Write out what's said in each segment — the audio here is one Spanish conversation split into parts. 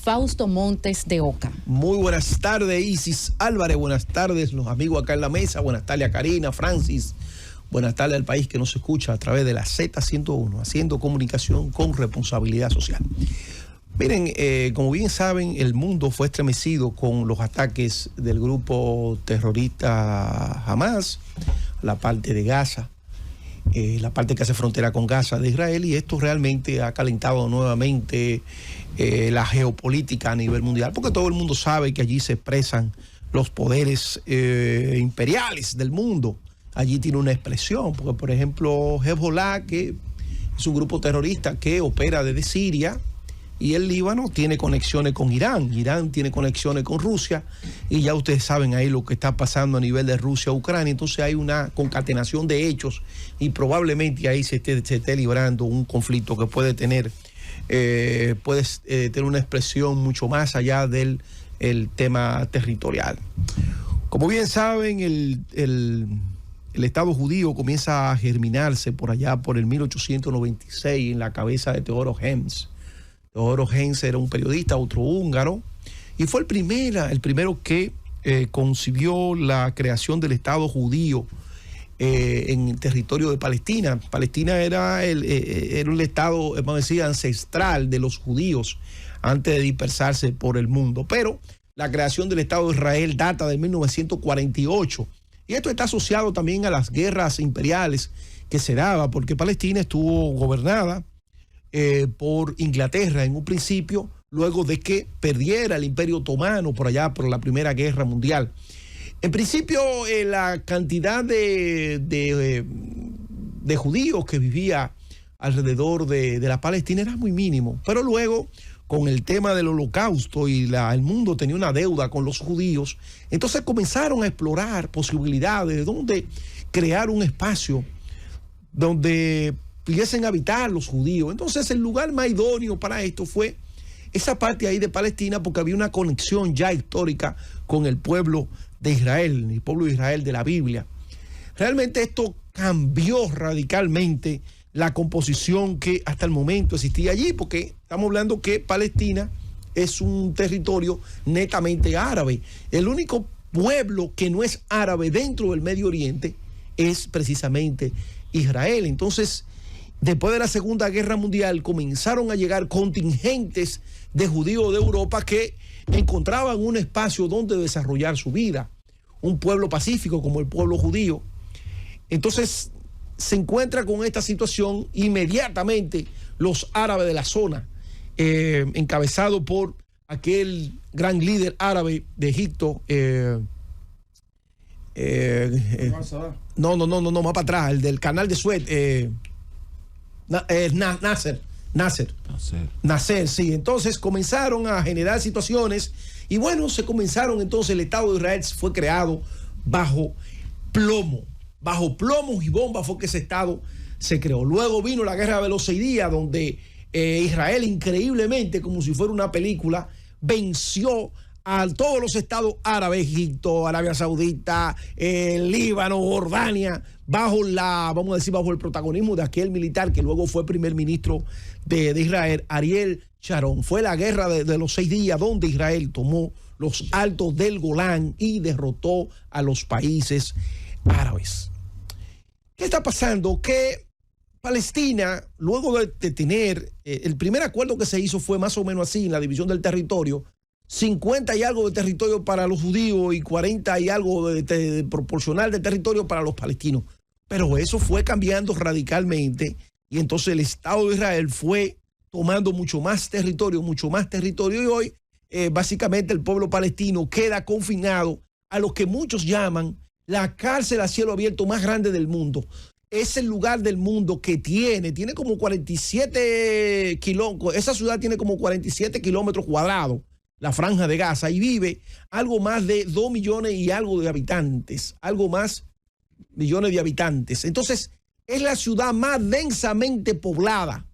Fausto Montes de Oca. Muy buenas tardes, Isis Álvarez. Buenas tardes, los amigos acá en la mesa. Buenas tardes a Karina, Francis. Buenas tardes al país que nos escucha a través de la Z101, haciendo comunicación con responsabilidad social. Miren, como bien saben, el mundo fue estremecido con los ataques del grupo terrorista Hamas, la parte de Gaza, la parte que hace frontera con Gaza de Israel, y esto realmente ha calentado nuevamente la geopolítica a nivel mundial, porque todo el mundo sabe que allí se expresan los poderes imperiales del mundo. Allí tiene una expresión, porque por ejemplo Hezbollah, que es un grupo terrorista que opera desde Siria, y el Líbano tiene conexiones con Irán. Irán tiene conexiones con Rusia, y ya ustedes saben ahí lo que está pasando a nivel de Rusia-Ucrania. Entonces hay una concatenación de hechos y probablemente ahí se esté librando un conflicto que puede tener una expresión mucho más allá del tema territorial. Como bien saben, el Estado judío comienza a germinarse por allá por el 1896 en la cabeza de Teodoro Herzl. Teodoro Herzl era un periodista austrohúngaro y fue el primero que concibió la creación del Estado judío en el territorio de Palestina. Palestina era el estado, vamos a decir, ancestral de los judíos antes de dispersarse por el mundo. Pero la creación del Estado de Israel data de 1948. Y esto está asociado también a las guerras imperiales que se daba, porque Palestina estuvo gobernada por Inglaterra en un principio, luego de que perdiera el Imperio Otomano por allá por la Primera Guerra Mundial. En principio, la cantidad de judíos que vivía alrededor de la Palestina era muy mínimo, pero luego, con el tema del Holocausto y el mundo tenía una deuda con los judíos, entonces comenzaron a explorar posibilidades de dónde crear un espacio donde pudiesen habitar los judíos. Entonces el lugar más idóneo para esto fue esa parte ahí de Palestina, porque había una conexión ya histórica con el pueblo de Israel, el pueblo de Israel de la Biblia. Realmente esto cambió radicalmente la composición que hasta el momento existía allí, porque estamos hablando que Palestina es un territorio netamente árabe. El único pueblo que no es árabe dentro del Medio Oriente es precisamente Israel. Entonces, después de la Segunda Guerra Mundial, comenzaron a llegar contingentes de judíos de Europa que encontraban un espacio donde desarrollar su vida, un pueblo pacífico como el pueblo judío. Entonces se encuentra con esta situación inmediatamente los árabes de la zona, encabezado por aquel gran líder árabe de Egipto, no, más para atrás, el del canal de Suez, Nasser, sí. Entonces comenzaron a generar situaciones y bueno, entonces el Estado de Israel fue creado bajo plomo y bomba fue que ese Estado se creó. Luego vino la Guerra de los 6 días, donde Israel increíblemente, como si fuera una película, venció a todos los estados árabes, Egipto, Arabia Saudita, Líbano, Jordania, bajo el protagonismo de aquel militar que luego fue primer ministro de Israel, Ariel Sharon. Fue la guerra de los 6 días donde Israel tomó los altos del Golán y derrotó a los países árabes. ¿Qué está pasando? Que Palestina, luego de tener, el primer acuerdo que se hizo fue más o menos así, en la división del territorio, 50 y algo de territorio para los judíos y 40 y algo de proporcional de territorio para los palestinos. Pero eso fue cambiando radicalmente y entonces el Estado de Israel fue tomando mucho más territorio y hoy básicamente el pueblo palestino queda confinado a lo que muchos llaman la cárcel a cielo abierto más grande del mundo. Es el lugar del mundo que tiene como 47 kilómetros, esa ciudad tiene como 47 kilómetros cuadrados, la Franja de Gaza, y vive algo más de 2 millones y algo de habitantes, Entonces, es la ciudad más densamente poblada,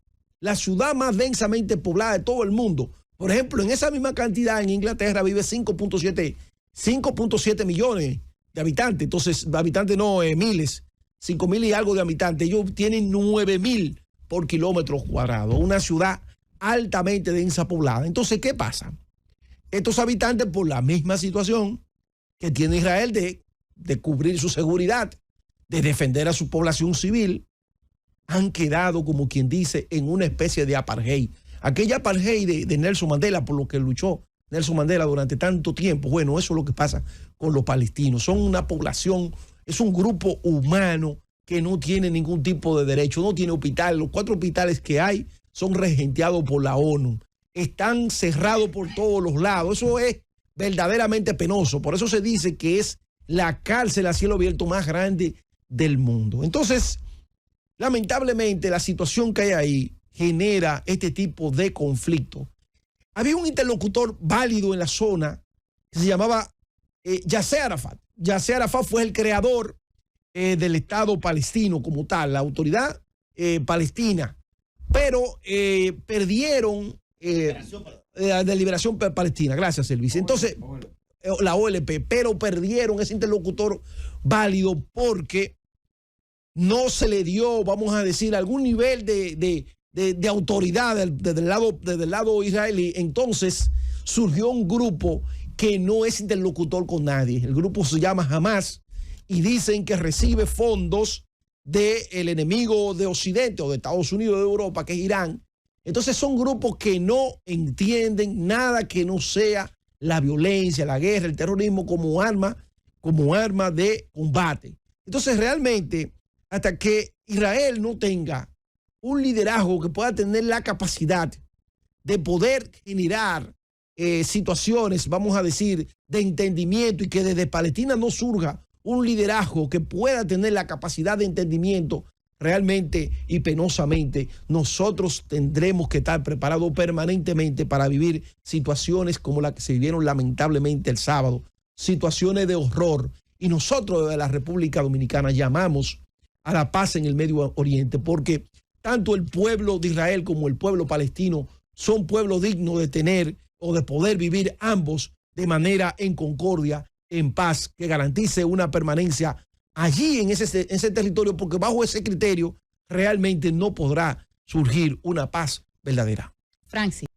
de todo el mundo. Por ejemplo, en esa misma cantidad en Inglaterra vive 5.7 millones de habitantes. Entonces, miles, 5.000 y algo de habitantes. Ellos tienen 9.000 por kilómetro cuadrado. Una ciudad altamente densa poblada. Entonces, ¿qué pasa? Estos habitantes, por la misma situación que tiene Israel de cubrir su seguridad, de defender a su población civil, han quedado, como quien dice, en una especie de apartheid. Aquella apartheid de Nelson Mandela, por lo que luchó Nelson Mandela durante tanto tiempo. Bueno, eso es lo que pasa con los palestinos. Son una población, es un grupo humano que no tiene ningún tipo de derecho, no tiene hospital. Los 4 hospitales que hay son regenteados por la ONU. Están cerrados por todos los lados. Eso es verdaderamente penoso. Por eso se dice que es la cárcel a cielo abierto más grande del mundo. Entonces, lamentablemente, la situación que hay ahí genera este tipo de conflicto. Había un interlocutor válido en la zona que se llamaba Yasser Arafat. Yasser Arafat fue el creador del Estado palestino como tal, la autoridad palestina. Pero perdieron de Liberación Palestina. Gracias, Elvis. Entonces, la OLP, pero perdieron ese interlocutor válido porque no se le dio, vamos a decir, algún nivel de autoridad desde el lado israelí. Entonces surgió un grupo que no es interlocutor con nadie. El grupo se llama Hamas y dicen que recibe fondos del enemigo de Occidente o de Estados Unidos de Europa, que es Irán. Entonces son grupos que no entienden nada que no sea la violencia, la guerra, el terrorismo como arma de combate. Entonces realmente, hasta que Israel no tenga un liderazgo que pueda tener la capacidad de poder generar situaciones, vamos a decir, de entendimiento, y que desde Palestina no surja un liderazgo que pueda tener la capacidad de entendimiento, realmente y penosamente nosotros tendremos que estar preparados permanentemente para vivir situaciones como la que se vivieron lamentablemente el sábado, situaciones de horror. Y nosotros desde la República Dominicana llamamos a la paz en el Medio Oriente, porque tanto el pueblo de Israel como el pueblo palestino son pueblos dignos de tener o de poder vivir ambos de manera en concordia, en paz, que garantice una permanencia allí en ese territorio, porque bajo ese criterio realmente no podrá surgir una paz verdadera. Francis.